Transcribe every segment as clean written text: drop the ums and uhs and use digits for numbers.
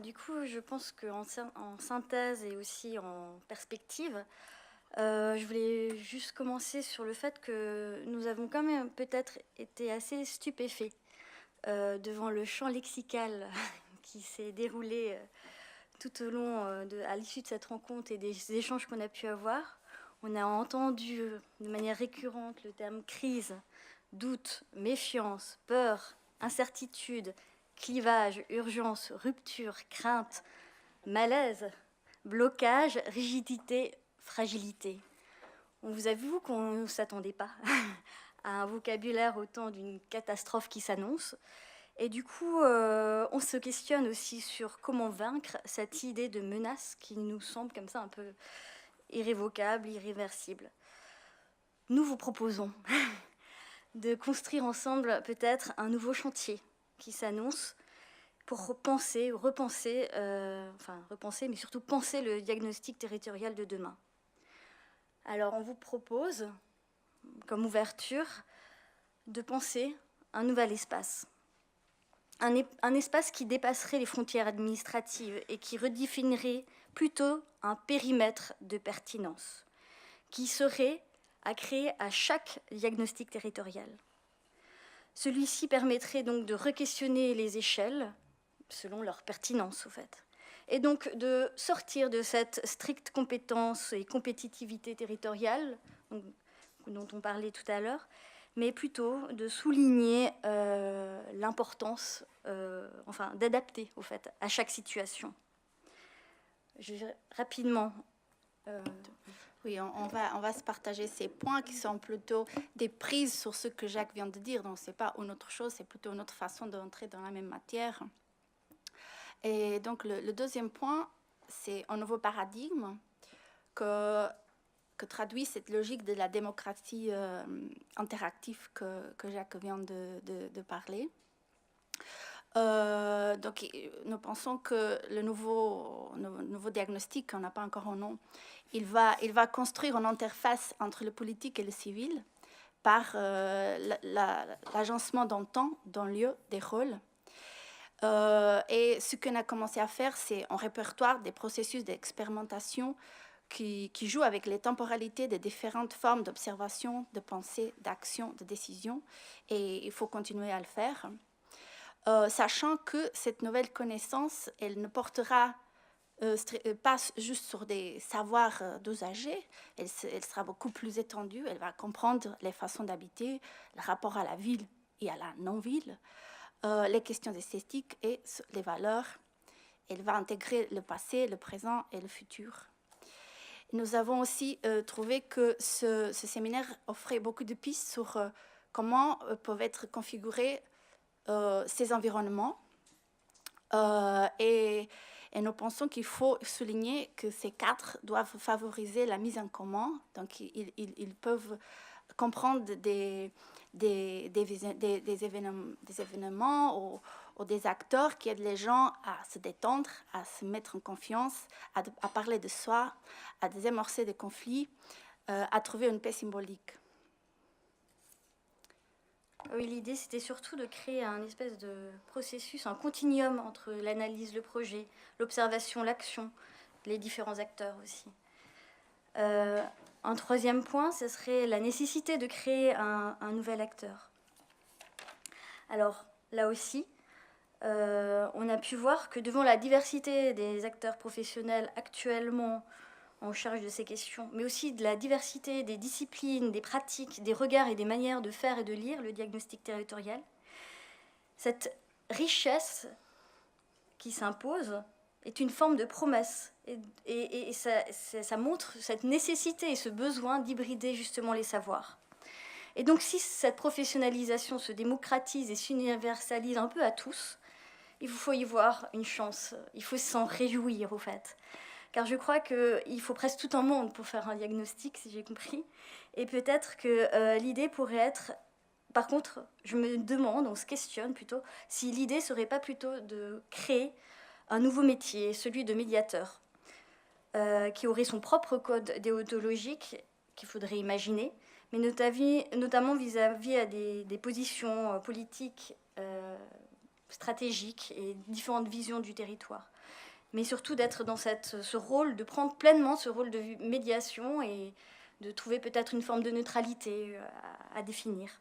Du coup, je pense qu'en synthèse et aussi en perspective, je voulais juste commencer sur le fait que nous avons quand même peut-être été assez stupéfaits devant le champ lexical qui s'est déroulé tout au long, à l'issue de cette rencontre et des échanges qu'on a pu avoir. On a entendu de manière récurrente le terme crise, doute, méfiance, peur, incertitude, clivage, urgence, rupture, crainte, malaise, blocage, rigidité, fragilité. On vous avoue qu'on ne s'attendait pas à un vocabulaire autant d'une catastrophe qui s'annonce. Et du coup, on se questionne aussi sur comment vaincre cette idée de menace qui nous semble comme ça un peu irrévocable, irréversible. Nous vous proposons de construire ensemble peut-être un nouveau chantier qui s'annonce pour repenser, mais surtout penser le diagnostic territorial de demain. Alors on vous propose, comme ouverture, de penser un nouvel espace. Un espace qui dépasserait les frontières administratives et qui redéfinirait plutôt un périmètre de pertinence, qui serait à créer à chaque diagnostic territorial. Celui-ci permettrait donc de re-questionner les échelles, selon leur pertinence au fait, et donc de sortir de cette stricte compétence et compétitivité territoriale dont on parlait tout à l'heure, mais plutôt de souligner l'importance d'adapter au fait à chaque situation. Je vais rapidement... Oui, on va se partager ces points qui sont plutôt des prises sur ce que Jacques vient de dire. Donc, ce n'est pas une autre chose, c'est plutôt une autre façon d'entrer dans la même matière. Et donc, le deuxième point, c'est un nouveau paradigme que traduit cette logique de la démocratie interactive que Jacques vient de parler. Donc, nous pensons que le nouveau diagnostic, on n'a pas encore un nom, il va construire une interface entre le politique et le civil par l'agencement d'un temps, d'un lieu, des rôles. Et ce qu'on a commencé à faire, c'est un répertoire des processus d'expérimentation qui jouent avec les temporalités des différentes formes d'observation, de pensée, d'action, de décision. Et il faut continuer à le faire. Sachant que cette nouvelle connaissance, elle ne portera pas juste sur des savoirs d'usagers, elle sera beaucoup plus étendue, elle va comprendre les façons d'habiter, le rapport à la ville et à la non-ville, les questions esthétiques et les valeurs. Elle va intégrer le passé, le présent et le futur. Nous avons aussi trouvé que ce séminaire offrait beaucoup de pistes sur comment peuvent être configurés ces environnements. Et nous pensons qu'il faut souligner que ces quatre doivent favoriser la mise en commun. Donc, ils peuvent comprendre des événements ou des acteurs qui aident les gens à se détendre, à se mettre en confiance, à parler de soi, à désamorcer des conflits, à trouver une paix symbolique. Oui, l'idée, c'était surtout de créer un espèce de processus, un continuum entre l'analyse, le projet, l'observation, l'action, les différents acteurs aussi. Un troisième point, ce serait la nécessité de créer un nouvel acteur. Alors, là aussi, on a pu voir que devant la diversité des acteurs professionnels actuellement en charge de ces questions, mais aussi de la diversité des disciplines, des pratiques, des regards et des manières de faire et de lire le diagnostic territorial, cette richesse qui s'impose est une forme de promesse et ça montre cette nécessité et ce besoin d'hybrider justement les savoirs. Et donc si cette professionnalisation se démocratise et s'universalise un peu à tous, il faut y voir une chance, il faut s'en réjouir au fait. Car je crois qu'il faut presque tout un monde pour faire un diagnostic, si j'ai compris. Et peut-être que l'idée pourrait être... Par contre, je me demande, on se questionne plutôt, si l'idée serait pas plutôt de créer un nouveau métier, celui de médiateur, qui aurait son propre code déontologique qu'il faudrait imaginer, mais notamment vis-à-vis à des positions politiques stratégiques et différentes visions du territoire. Mais surtout d'être dans ce rôle, de prendre pleinement ce rôle de médiation et de trouver peut-être une forme de neutralité à définir.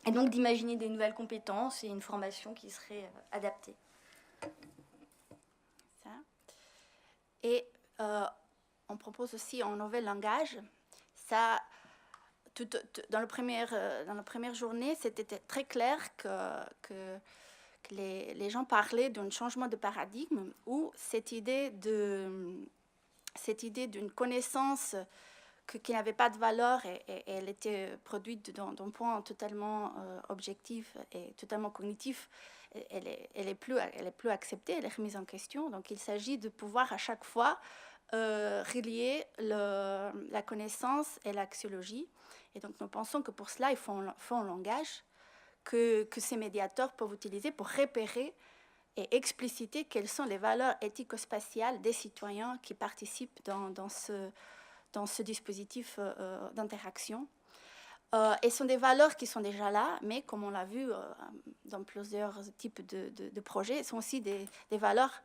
Et donc d'imaginer des nouvelles compétences et une formation qui serait adaptée. Ça. Et on propose aussi un nouvel langage. Ça, dans la première journée, c'était très clair que les gens parlaient d'un changement de paradigme où cette idée d'une connaissance qui n'avait pas de valeur et elle était produite d'un point totalement objectif et totalement cognitif, elle est plus acceptée, elle est remise en question. Donc il s'agit de pouvoir à chaque fois relier la connaissance et l'axiologie. Et donc nous pensons que pour cela, il faut un langage que ces médiateurs peuvent utiliser pour repérer et expliciter quelles sont les valeurs éthico-spatiales des citoyens qui participent dans ce dispositif d'interaction. Et ce sont des valeurs qui sont déjà là, mais comme on l'a vu dans plusieurs types de projets, ce sont aussi des valeurs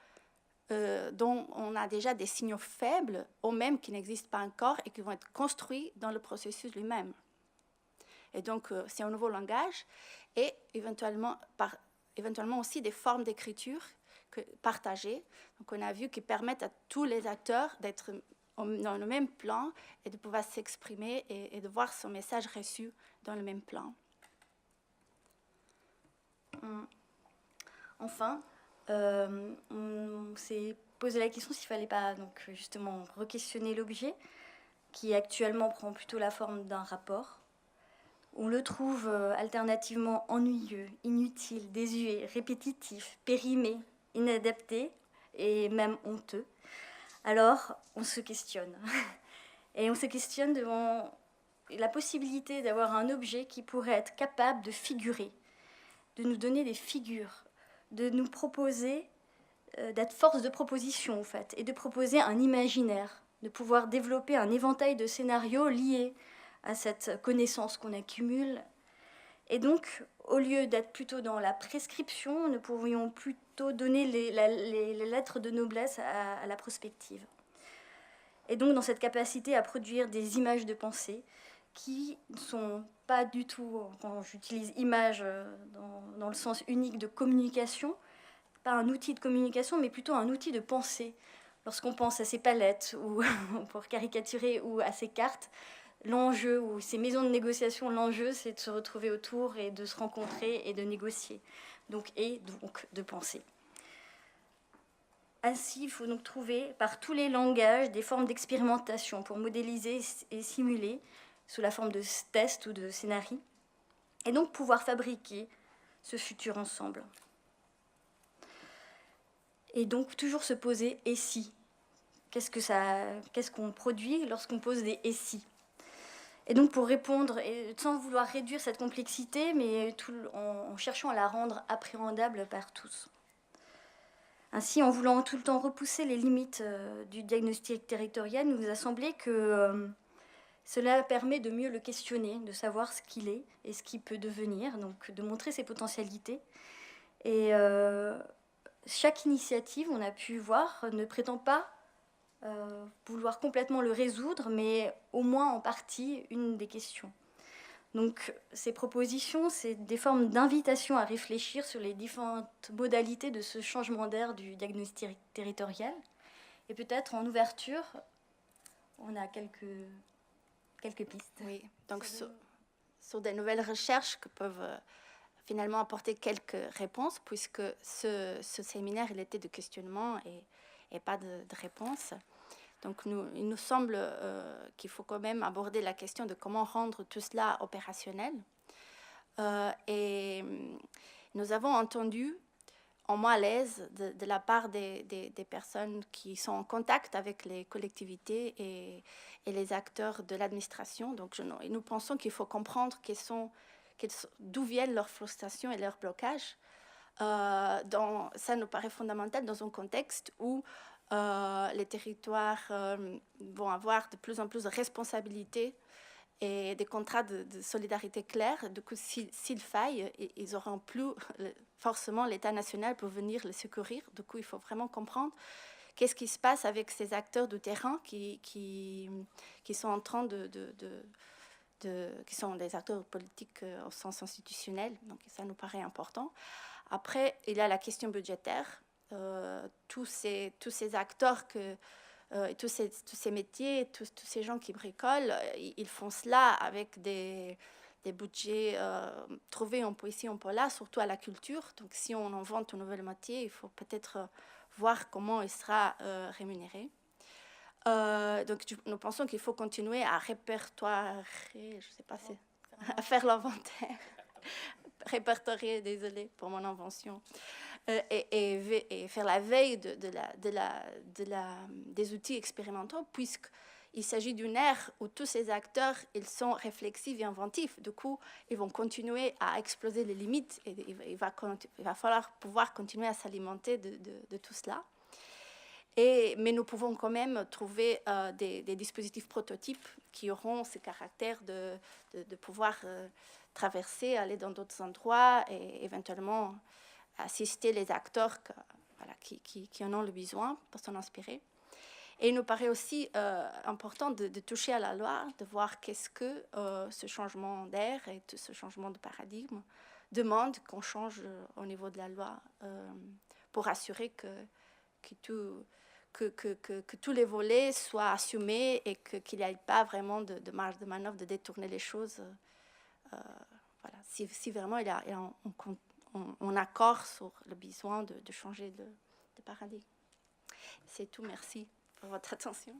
dont on a déjà des signaux faibles, ou même qui n'existent pas encore et qui vont être construits dans le processus lui-même. Et donc, c'est un nouveau langage et éventuellement aussi des formes d'écriture partagées. Donc, on a vu qui permettent à tous les acteurs d'être dans le même plan et de pouvoir s'exprimer et de voir son message reçu dans le même plan. Enfin, on s'est posé la question s'il ne fallait pas donc, justement re-questionner l'objet, qui actuellement prend plutôt la forme d'un rapport. On le trouve alternativement ennuyeux, inutile, désuet, répétitif, périmé, inadapté et même honteux. Alors, on se questionne. Et on se questionne devant la possibilité d'avoir un objet qui pourrait être capable de figurer, de nous donner des figures, de nous proposer, d'être force de proposition, en fait, et de proposer un imaginaire, de pouvoir développer un éventail de scénarios liés à cette connaissance qu'on accumule. Et donc, au lieu d'être plutôt dans la prescription, nous pourrions plutôt donner les lettres de noblesse à la prospective. Et donc, dans cette capacité à produire des images de pensée qui ne sont pas du tout, quand j'utilise image dans le sens unique de communication, pas un outil de communication, mais plutôt un outil de pensée. Lorsqu'on pense à ces palettes, ou pour caricaturer, ou à ces cartes, l'enjeu, ou ces maisons de négociation, l'enjeu, c'est de se retrouver autour et de se rencontrer et de négocier, et donc de penser. Ainsi, il faut donc trouver par tous les langages des formes d'expérimentation pour modéliser et simuler sous la forme de tests ou de scénarios, et donc pouvoir fabriquer ce futur ensemble. Et donc toujours se poser « et si ?» Qu'est-ce qu'on produit lorsqu'on pose des « et si ?» Et donc pour répondre, et sans vouloir réduire cette complexité, mais en cherchant à la rendre appréhendable par tous. Ainsi, en voulant tout le temps repousser les limites du diagnostic territorial, il nous a semblé que cela permet de mieux le questionner, de savoir ce qu'il est et ce qu'il peut devenir, donc de montrer ses potentialités. Et chaque initiative, on a pu voir, ne prétend pas vouloir complètement le résoudre, mais au moins en partie une des questions. Donc ces propositions, c'est des formes d'invitation à réfléchir sur les différentes modalités de ce changement d'air du diagnostic territorial. Et peut-être en ouverture, on a quelques pistes. Oui, donc sur des nouvelles recherches qui peuvent finalement apporter quelques réponses, puisque ce séminaire, il était de questionnement et pas de réponse. Donc il nous semble qu'il faut quand même aborder la question de comment rendre tout cela opérationnel. Et nous avons entendu, en moins à l'aise, de la part des personnes qui sont en contact avec les collectivités et les acteurs de l'administration. Donc nous pensons qu'il faut comprendre d'où viennent leurs frustrations et leurs blocages. Ça nous paraît fondamental dans un contexte où les territoires vont avoir de plus en plus de responsabilités et des contrats de solidarité clairs. Du coup, s'ils faillent, ils n'auront plus forcément l'État national pour venir les secourir. Du coup, il faut vraiment comprendre qu'est-ce qui se passe avec ces acteurs de terrain qui sont en train qui sont des acteurs politiques au sens institutionnel. Donc ça nous paraît important. Après, il y a la question budgétaire. Tous ces acteurs tous ces métiers, tous ces gens qui bricolent, ils font cela avec des budgets trouvés un peu ici, un peu là, surtout à la culture. Donc si on invente un nouvel métier, il faut peut-être voir comment il sera rémunéré. Donc nous pensons qu'il faut continuer à répertorier, je ne sais pas si, à faire l'inventaire, répertorier, désolé pour mon invention, et faire la veille des outils expérimentaux, puisqu'il s'agit d'une ère où tous ces acteurs, ils sont réflexifs et inventifs. Du coup, ils vont continuer à exploser les limites et il va falloir pouvoir continuer à s'alimenter de tout cela. Mais nous pouvons quand même trouver des dispositifs prototypes qui auront ce caractère de pouvoir traverser, aller dans d'autres endroits et éventuellement assister les acteurs qui en ont le besoin pour s'en inspirer. Et il nous paraît aussi important de toucher à la loi, de voir qu'est-ce que ce changement d'air et ce changement de paradigme demande qu'on change au niveau de la loi pour assurer que tous les volets soient assumés et qu'il n'y ait pas vraiment de marge de manœuvre de détourner les choses. Voilà. Si vraiment il y a un accord sur le besoin de changer de paradigme. C'est tout, merci pour votre attention.